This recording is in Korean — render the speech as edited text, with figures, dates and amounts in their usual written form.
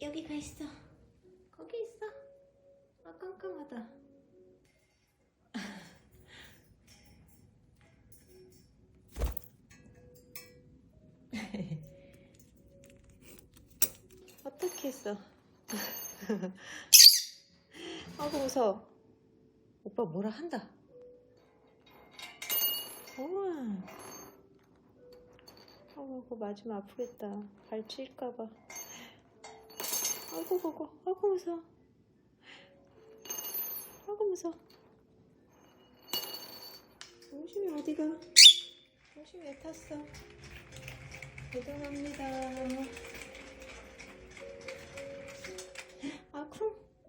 여기 가 있어. 거기 있어. 아, 깜깜하다. 어떻게 했어? 아이고 무서워. 오빠 뭐라 한다. 우와. 그거 맞으면 아프겠다. 발치일까봐. 아이고 그거. 아이고 무서워. 아이고 무서워. 정신이 어디가? 정신이 왜 탔어? 대단합니다. 아 쿵.